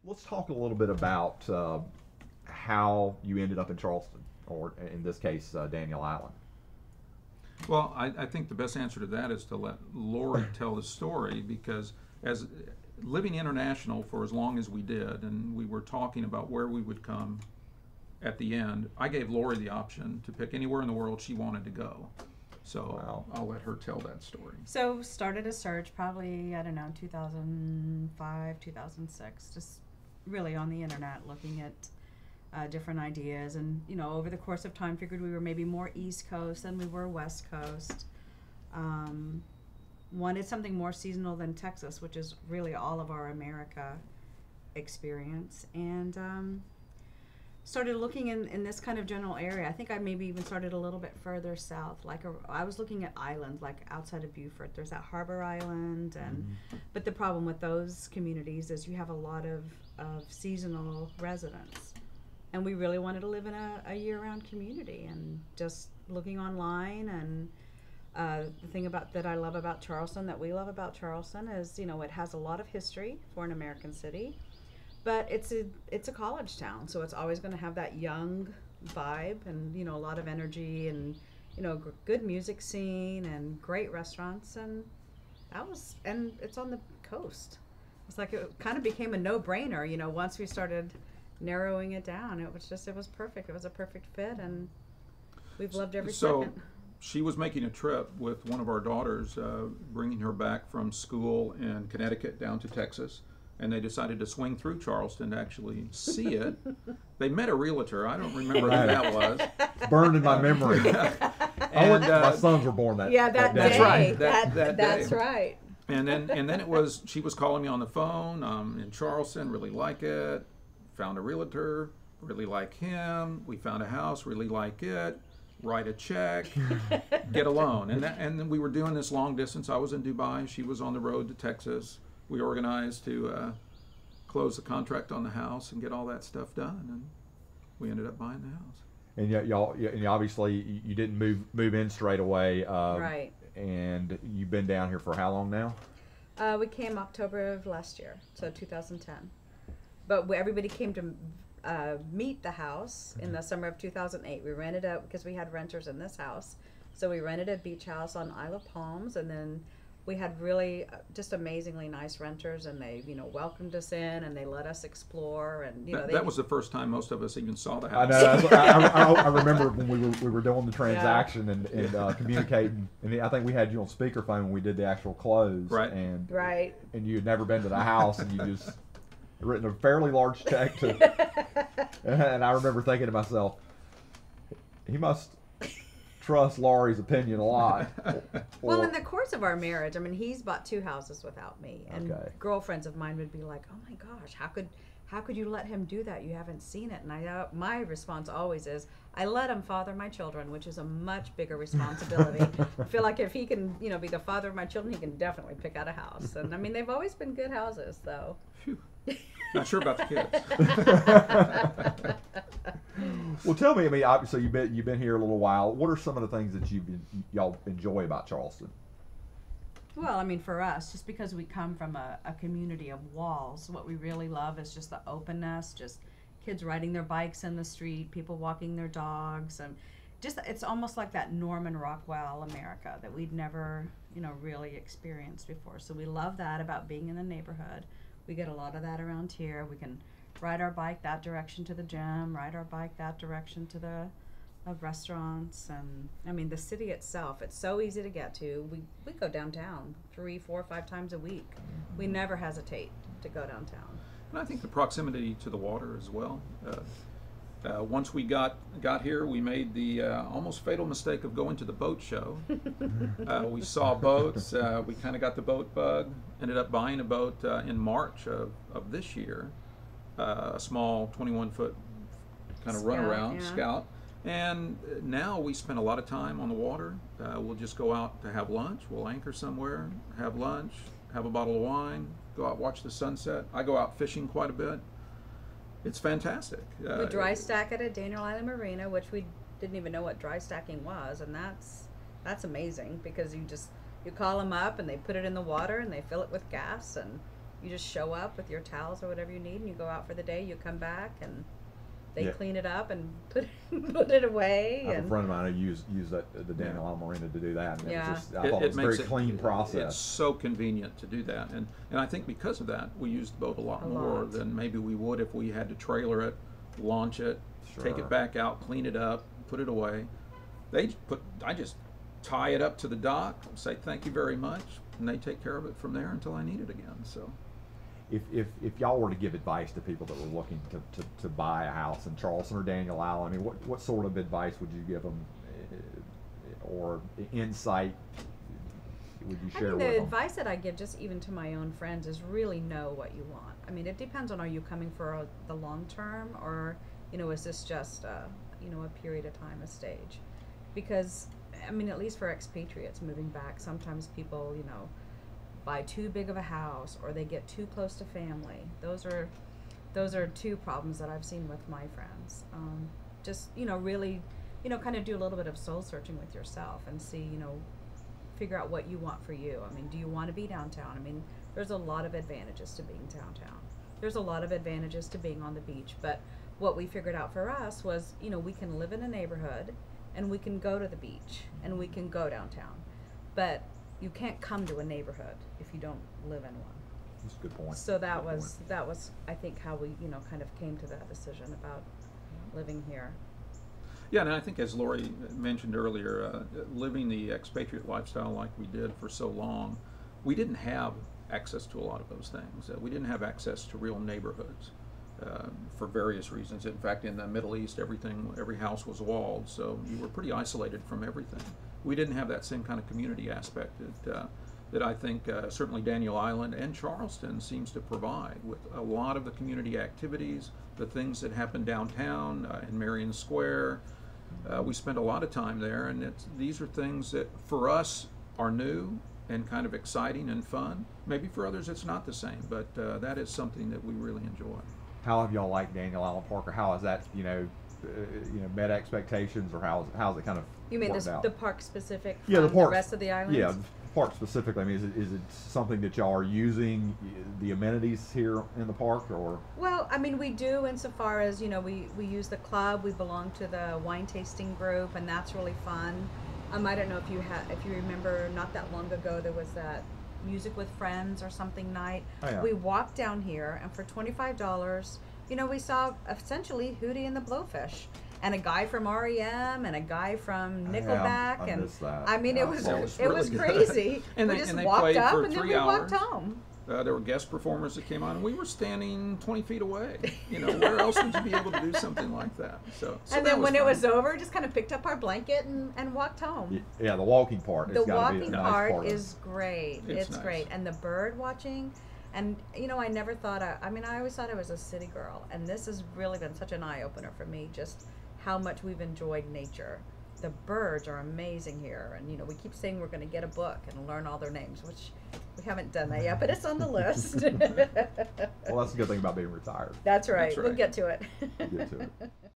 let's talk a little bit about how you ended up in Charleston, or in this case, Daniel Island. Well, I think the best answer to that is to let Lori tell the story, because as living international for as long as we did, and we were talking about where we would come at the end, I gave Lori the option to pick anywhere in the world she wanted to go. So Wow. I'll let her tell that story. So started a search probably, I don't know, 2005, 2006, just really on the internet looking at different ideas. And, you know, over the course of time figured we were maybe more East Coast than we were West Coast. Wanted something more seasonal than Texas, which is really all of our America experience. And started looking in this kind of general area. I think I maybe even started a little bit further south. I was looking at islands, like outside of Beaufort. There's that Harbor Island, and but the problem with those communities is you have a lot of seasonal residents. And we really wanted to live in a year-round community. And just looking online, and the thing that I love about Charleston, that we love about Charleston, is, you know, it has a lot of history for an American city. But it's a college town, so it's always going to have that young vibe, and, you know, a lot of energy, and, you know, good music scene and great restaurants, and it's on the coast. It's like it kind of became a no-brainer, you know, once we started narrowing it down. It was perfect. It was a perfect fit, and we've loved every second. She was making a trip with one of our daughters, bringing her back from school in Connecticut down to Texas. And they decided to swing through Charleston to actually see it. They met a realtor. I don't remember who that was. Burned in my memory. And my sons were born that. Yeah, that day. That's right. That day. That's right. And then it was, she was calling me on the phone in Charleston. Really like it. Found a realtor. Really like him. We found a house. Really like it. Write a check. Get a loan. And then we were doing this long distance. I was in Dubai. She was on the road to Texas. We organized to close the contract on the house and get all that stuff done, and we ended up buying the house. And yet, and obviously, you didn't move in straight away. Right. And you've been down here for how long now? We came October of last year, so 2010. But everybody came to meet the house in the summer of 2008. We rented out, because we had renters in this house, so we rented a beach house on Isle of Palms, and then we had really just amazingly nice renters, and they, you know, welcomed us in, and they let us explore, and, you know, that was the first time most of us even saw the house. I know. I remember when we were doing the transaction and communicating, and I think we had you on speakerphone when we did the actual close. Right. And right. And you had never been to the house, and you just written a fairly large check to. And I remember thinking to myself, he must trust Laurie's opinion a lot. Well, in the course of our marriage, I mean, he's bought 2 houses without me, and Okay. girlfriends of mine would be like, "Oh my gosh, how could you let him do that? You haven't seen it." And my response always is, "I let him father my children," which is a much bigger responsibility. I feel like if he can, you know, be the father of my children, he can definitely pick out a house. And I mean, they've always been good houses, though. Phew. Not sure about the kids. Well, tell me. I mean, obviously you've been here a little while. What are some of the things that y'all enjoy about Charleston? Well, I mean, for us, just because we come from a community of walls, what we really love is just the openness, just kids riding their bikes in the street, people walking their dogs, and just it's almost like that Norman Rockwell America that we'd never, you know, really experienced before. So we love that about being in the neighborhood. We get a lot of that around here. We can ride our bike that direction to the gym, ride our bike that direction to the restaurants, and I mean the city itself, it's so easy to get to. We go downtown 3, 4, 5 times a week. We never hesitate to go downtown. And I think the proximity to the water as well. Once we got here, we made the almost fatal mistake of going to the boat show. We saw boats. We kind of got the boat bug. Ended up buying a boat in March of this year, a small 21-foot kind of runaround Scout. And now we spend a lot of time on the water. We'll just go out to have lunch. We'll anchor somewhere, have lunch, have a bottle of wine, go out watch the sunset. I go out fishing quite a bit. It's fantastic. We dry stack at a Daniel Island Marina, which we didn't even know what dry stacking was, and that's amazing because you call them up and they put it in the water and they fill it with gas, and You just show up with your towels or whatever you need, and you go out for the day. You come back, and they Yeah. clean it up and put it away. I have And a friend of mine who used the Daniel Island Marina to do that. And Yeah. it was just, I thought it was a very clean process. It's so convenient to do that, and I think because of that, we use the boat a lot more than maybe we would if we had to trailer it, launch it, take Sure. it back out, clean it up, put it away. I just tie it up to the dock, say thank you very much, and they take care of it from there until I need it again. So. If y'all were to give advice to people that were looking to buy a house in Charleston or Daniel Island, I mean, what sort of advice would you give them, or insight would you share with them? The advice that I give, just even to my own friends, is really know what you want. I mean, it depends on, are you coming for the long term, or is this just a period of time, a stage? Because I mean, at least for expatriates moving back, sometimes people buy too big of a house, or they get too close to family. Those are two problems that I've seen with my friends. Just really kind of do a little bit of soul searching with yourself and see figure out what you want for you. I mean, do you want to be downtown? I mean, there's a lot of advantages to being downtown. There's a lot of advantages to being on the beach, but what we figured out for us was we can live in a neighborhood, and we can go to the beach, and we can go downtown, but you can't come to a neighborhood if you don't live in one. That's a good point. So that was I think how we kind of came to that decision about living here. Yeah, and I think as Lori mentioned earlier, living the expatriate lifestyle like we did for so long, we didn't have access to a lot of those things. We didn't have access to real neighborhoods for various reasons. In fact, in the Middle East, every house was walled, so you were pretty isolated from everything. We didn't have that same kind of community aspect that I think certainly Daniel Island and Charleston seems to provide, with a lot of the community activities, the things that happen downtown in Marion Square. We spent a lot of time there, and these are things that for us are new and kind of exciting and fun. Maybe for others it's not the same, but that is something that we really enjoy. How have y'all liked Daniel Island Park, or how has that met expectations, or how's it kind of You mean worked out? the park specific from Yeah, the park. rest of the islands? Yeah, the park specifically. I mean, is it something that y'all are using, the amenities here in the park, or? Well, I mean, we do insofar as, we use the club, we belong to the wine tasting group, and that's really fun. I don't know if you remember, not that long ago, there was that Music with Friends or something night. Oh, yeah. We walked down here, and for $25, we saw essentially Hootie and the Blowfish, and a guy from REM, and a guy from Nickelback, I missed that. I mean, Yeah, it was really good. crazy. And we they- just and they walked played up, for and then 3 we walked hours. home. There were guest performers that came on, and we were standing 20 feet away. Where else would you be able to do something like that? So And that then when it fun. was over, just kind of picked up our blanket and walked home. Yeah, the walking part. The It's gotta be a walking nice part part of it. is great. It's It's nice. great. And the bird watching, and I never thought, I always thought I was a city girl, and this has really been such an eye-opener for me, just how much we've enjoyed nature. The birds are amazing here, and we keep saying we're going to get a book and learn all their names, which we haven't done that yet, but it's on the list. Well, that's a good thing about being retired. That's right. That's We'll right. get to it. Get to it.